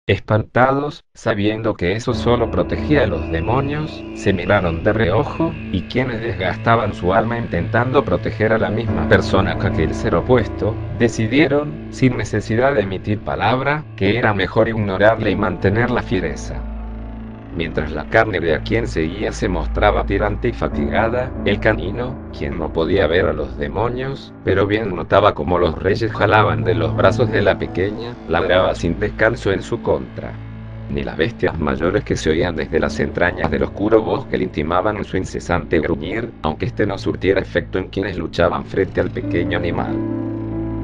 Espantados, sabiendo que eso solo protegía a los demonios, se miraron de reojo, y quienes desgastaban su alma intentando proteger a la misma persona que aquel ser opuesto, decidieron, sin necesidad de emitir palabra, que era mejor ignorarle y mantener la fiereza. Mientras la carne de a quien seguía se mostraba tirante y fatigada, el canino, quien no podía ver a los demonios, pero bien notaba cómo los reyes jalaban de los brazos de la pequeña, ladraba sin descanso en su contra. Ni las bestias mayores que se oían desde las entrañas del oscuro bosque le intimaban en su incesante gruñir, aunque este no surtiera efecto en quienes luchaban frente al pequeño animal.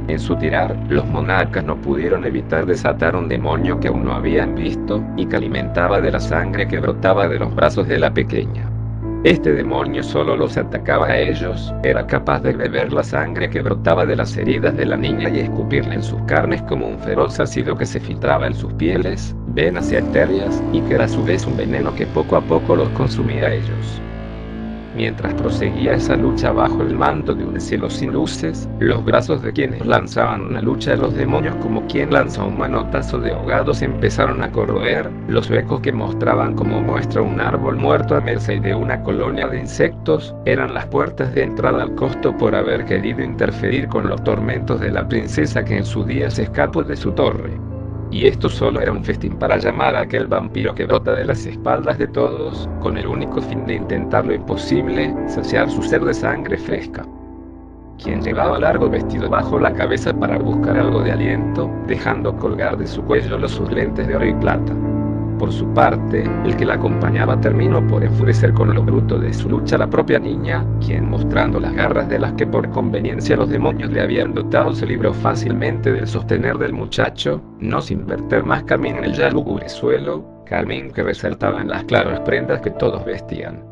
En su tirar, los monarcas no pudieron evitar desatar un demonio que aún no habían visto, y que alimentaba de la sangre que brotaba de los brazos de la pequeña. Este demonio solo los atacaba a ellos, era capaz de beber la sangre que brotaba de las heridas de la niña y escupirla en sus carnes como un feroz ácido que se filtraba en sus pieles, venas y arterias, y que era a su vez un veneno que poco a poco los consumía a ellos. Mientras proseguía esa lucha bajo el manto de un cielo sin luces, los brazos de quienes lanzaban una lucha a los demonios como quien lanza un manotazo de ahogados empezaron a corroer, los huecos que mostraban como muestra un árbol muerto a merced de una colonia de insectos, eran las puertas de entrada al costo por haber querido interferir con los tormentos de la princesa que en su día se escapó de su torre. Y esto solo era un festín para llamar a aquel vampiro que brota de las espaldas de todos, con el único fin de intentar lo imposible, saciar su sed de sangre fresca. Quien llevaba largo vestido bajo la cabeza para buscar algo de aliento, dejando colgar de su cuello sus lentes de oro y plata. Por su parte, el que la acompañaba terminó por enfurecer con lo bruto de su lucha a la propia niña, quien mostrando las garras de las que por conveniencia los demonios le habían dotado se libró fácilmente del sostener del muchacho, no sin verter más carmín en el ya lúgubre suelo, carmín que resaltaba en las claras prendas que todos vestían.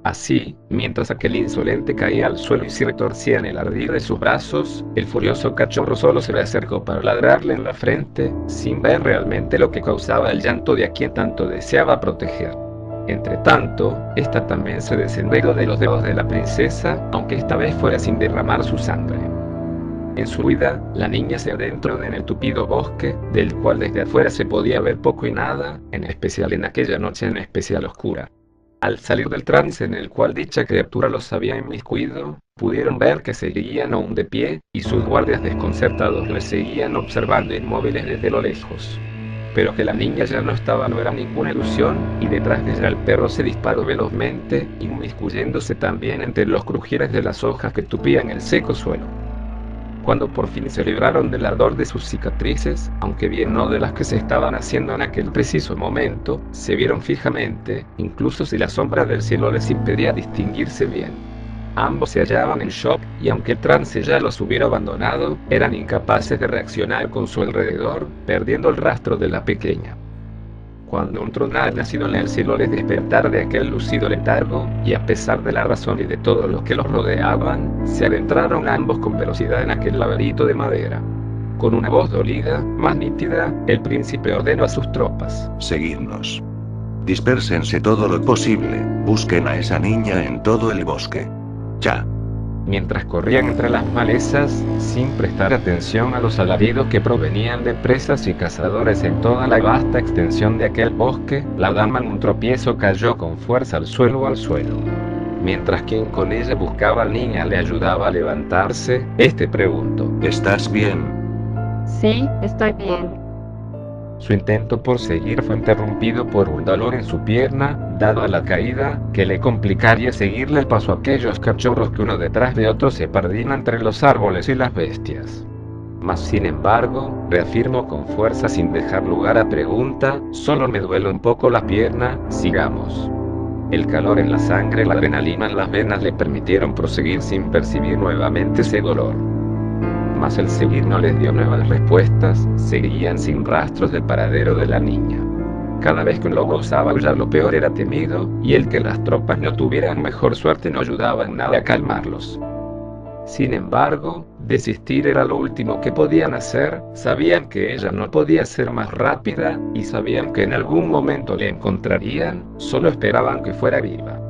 Así, mientras aquel insolente caía al suelo y se retorcía en el ardid de sus brazos, el furioso cachorro solo se le acercó para ladrarle en la frente, sin ver realmente lo que causaba el llanto de a quien tanto deseaba proteger. Entretanto, esta también se desenredó de los dedos de la princesa, aunque esta vez fuera sin derramar su sangre. En su huida, la niña se adentró en el tupido bosque, del cual desde afuera se podía ver poco y nada, en especial en aquella noche en especial oscura. Al salir del trance en el cual dicha criatura los había inmiscuido, pudieron ver que seguían aún de pie, y sus guardias desconcertados les seguían observando inmóviles desde lo lejos. Pero que la niña ya no estaba no era ninguna ilusión, y detrás de ella el perro se disparó velozmente, inmiscuyéndose también entre los crujires de las hojas que tupían el seco suelo. Cuando por fin se libraron del ardor de sus cicatrices, aunque bien no de las que se estaban haciendo en aquel preciso momento, se vieron fijamente, incluso si la sombra del cielo les impedía distinguirse bien. Ambos se hallaban en shock, y aunque el trance ya los hubiera abandonado, eran incapaces de reaccionar con su alrededor, perdiendo el rastro de la pequeña. Cuando un tronar nacido en el cielo les despertara de aquel lucido letargo, y a pesar de la razón y de todos los que los rodeaban, se adentraron ambos con velocidad en aquel laberinto de madera. Con una voz dolida, más nítida, el príncipe ordenó a sus tropas: Seguidnos. Dispérsense todo lo posible, busquen a esa niña en todo el bosque. Ya. Mientras corrían entre las malezas, sin prestar atención a los alaridos que provenían de presas y cazadores en toda la vasta extensión de aquel bosque, la dama en un tropiezo cayó con fuerza al suelo. Mientras quien con ella buscaba al niño le ayudaba a levantarse, este preguntó: ¿Estás bien? Sí, estoy bien. Su intento por seguir fue interrumpido por un dolor en su pierna, dado a la caída, que le complicaría seguirle el paso a aquellos cachorros que uno detrás de otro se perdían entre los árboles y las bestias. Mas sin embargo, reafirmó con fuerza sin dejar lugar a pregunta: solo me duele un poco la pierna, sigamos. El calor en la sangre y la adrenalina en las venas le permitieron proseguir sin percibir nuevamente ese dolor. Mas el seguir no les dio nuevas respuestas, seguían sin rastros del paradero de la niña. Cada vez que un lobo osaba aullar lo peor era temido, y el que las tropas no tuvieran mejor suerte no ayudaba en nada a calmarlos. Sin embargo, desistir era lo último que podían hacer, sabían que ella no podía ser más rápida, y sabían que en algún momento le encontrarían, solo esperaban que fuera viva.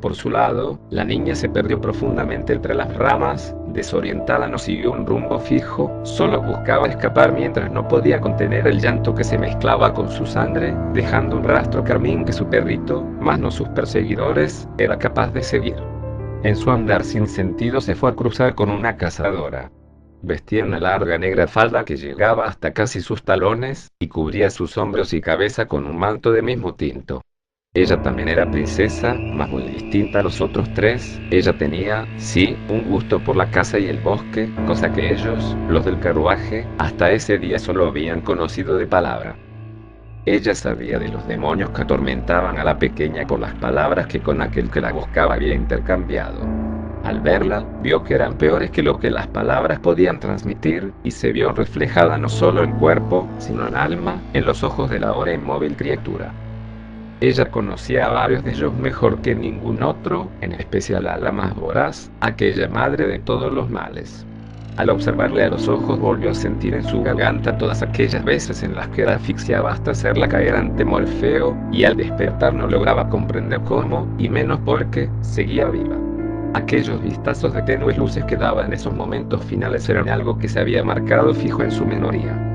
Por su lado, la niña se perdió profundamente entre las ramas, desorientada no siguió un rumbo fijo, solo buscaba escapar mientras no podía contener el llanto que se mezclaba con su sangre, dejando un rastro carmín que su perrito, más no sus perseguidores, era capaz de seguir. En su andar sin sentido se fue a cruzar con una cazadora. Vestía una larga negra falda que llegaba hasta casi sus talones, y cubría sus hombros y cabeza con un manto de mismo tinto. Ella también era princesa, mas muy distinta a los otros tres. Ella tenía, sí, un gusto por la caza y el bosque, cosa que ellos, los del carruaje, hasta ese día solo habían conocido de palabra. Ella sabía de los demonios que atormentaban a la pequeña por las palabras que con aquel que la buscaba había intercambiado. Al verla, vio que eran peores que lo que las palabras podían transmitir, y se vio reflejada no solo en cuerpo, sino en alma, en los ojos de la ahora inmóvil criatura. Ella conocía a varios de ellos mejor que ningún otro, en especial a la más voraz, aquella madre de todos los males. Al observarle a los ojos volvió a sentir en su garganta todas aquellas veces en las que la asfixiaba hasta hacerla caer ante Morfeo, y al despertar no lograba comprender cómo, y menos por qué, seguía viva. Aquellos vistazos de tenues luces que daba en esos momentos finales eran algo que se había marcado fijo en su memoria.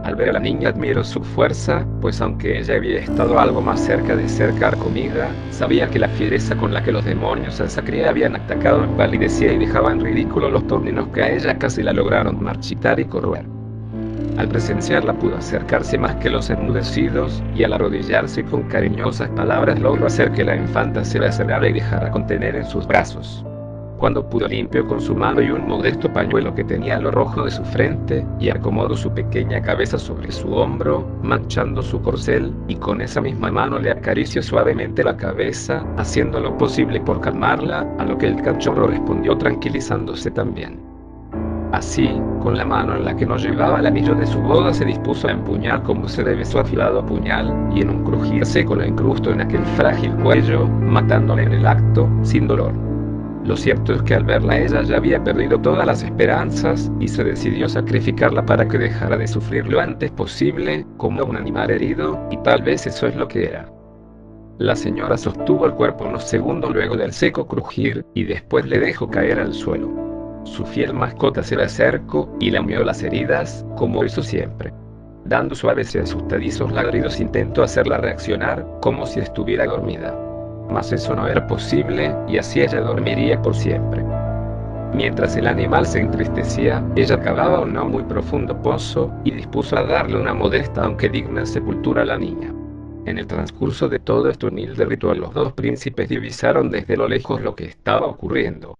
Al ver a la niña admiró su fuerza, pues aunque ella había estado algo más cerca de ser carcomida, sabía que la fiereza con la que los demonios a esa cría habían atacado empalidecía y dejaba en ridículo los torneos que a ella casi la lograron marchitar y corroer. Al presenciarla pudo acercarse más que los enmudecidos, y al arrodillarse con cariñosas palabras logró hacer que la infanta se la cerrara y dejara contener en sus brazos. Cuando pudo limpió con su mano y un modesto pañuelo que tenía a lo rojo de su frente, y acomodó su pequeña cabeza sobre su hombro, manchando su corcel, y con esa misma mano le acarició suavemente la cabeza, haciendo lo posible por calmarla, a lo que el cachorro respondió tranquilizándose también. Así, con la mano en la que no llevaba el anillo de su boda se dispuso a empuñar como se debe su afilado puñal, y en un crujir seco la incrustó en aquel frágil cuello, matándola en el acto, sin dolor. Lo cierto es que al verla ella ya había perdido todas las esperanzas, y se decidió sacrificarla para que dejara de sufrir lo antes posible, como un animal herido, y tal vez eso es lo que era. La señora sostuvo el cuerpo unos segundos luego del seco crujir, y después le dejó caer al suelo. Su fiel mascota se le acercó, y lamió las heridas, como hizo siempre. Dando suaves y asustadizos ladridos intentó hacerla reaccionar, como si estuviera dormida. Mas eso no era posible, y así ella dormiría por siempre. Mientras el animal se entristecía, ella cavaba un no muy profundo pozo, y dispuso a darle una modesta aunque digna sepultura a la niña. En el transcurso de todo este humilde ritual los dos príncipes divisaron desde lo lejos lo que estaba ocurriendo.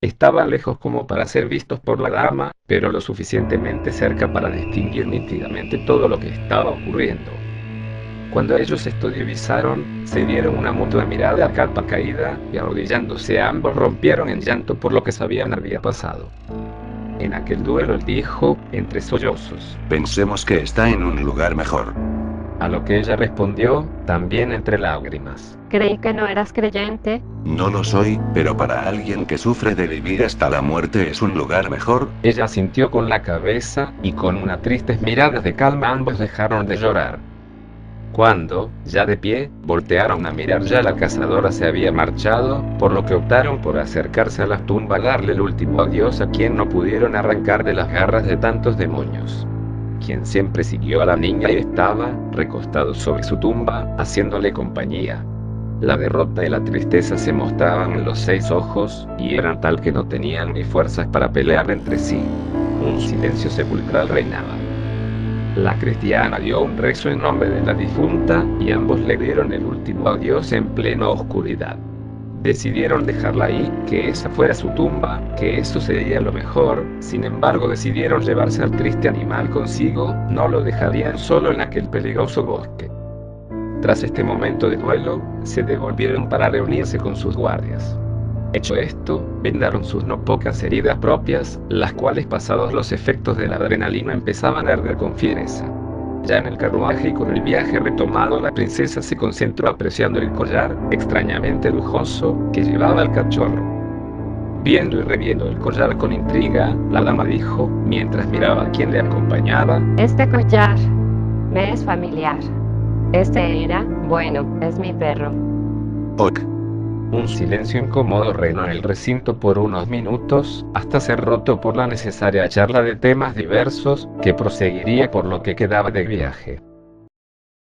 Estaban lejos como para ser vistos por la dama, pero lo suficientemente cerca para distinguir nítidamente todo lo que estaba ocurriendo. Cuando ellos esto divisaron, se dieron una mutua mirada a capa caída, y arrodillándose ambos rompieron en llanto por lo que sabían había pasado. En aquel duelo él dijo, entre sollozos: Pensemos que está en un lugar mejor. A lo que ella respondió, también entre lágrimas: Creí que no eras creyente. No lo soy, pero para alguien que sufre de vivir hasta la muerte es un lugar mejor. Ella asintió con la cabeza, y con una tristes miradas de calma ambos dejaron de llorar. Cuando, ya de pie, voltearon a mirar ya la cazadora se había marchado, por lo que optaron por acercarse a la tumba a darle el último adiós a quien no pudieron arrancar de las garras de tantos demonios. Quien siempre siguió a la niña y estaba, recostado sobre su tumba, haciéndole compañía. La derrota y la tristeza se mostraban en los 6 ojos, y eran tal que no tenían ni fuerzas para pelear entre sí. Un silencio sepulcral reinaba. La cristiana dio un rezo en nombre de la difunta, y ambos le dieron el último adiós en plena oscuridad. Decidieron dejarla ahí, que esa fuera su tumba, que eso sería lo mejor. Sin embargo decidieron llevarse al triste animal consigo, no lo dejarían solo en aquel peligroso bosque. Tras este momento de duelo, se devolvieron para reunirse con sus guardias. Hecho esto, vendaron sus no pocas heridas propias, las cuales pasados los efectos de la adrenalina empezaban a arder con fiereza. Ya en el carruaje y con el viaje retomado, la princesa se concentró apreciando el collar, extrañamente lujoso, que llevaba el cachorro. Viendo y reviendo el collar con intriga, la dama dijo, mientras miraba a quien le acompañaba: Este collar me es familiar. Este era, bueno, es mi perro. Ok. Un silencio incómodo reinó en el recinto por unos minutos, hasta ser roto por la necesaria charla de temas diversos, que proseguiría por lo que quedaba de viaje.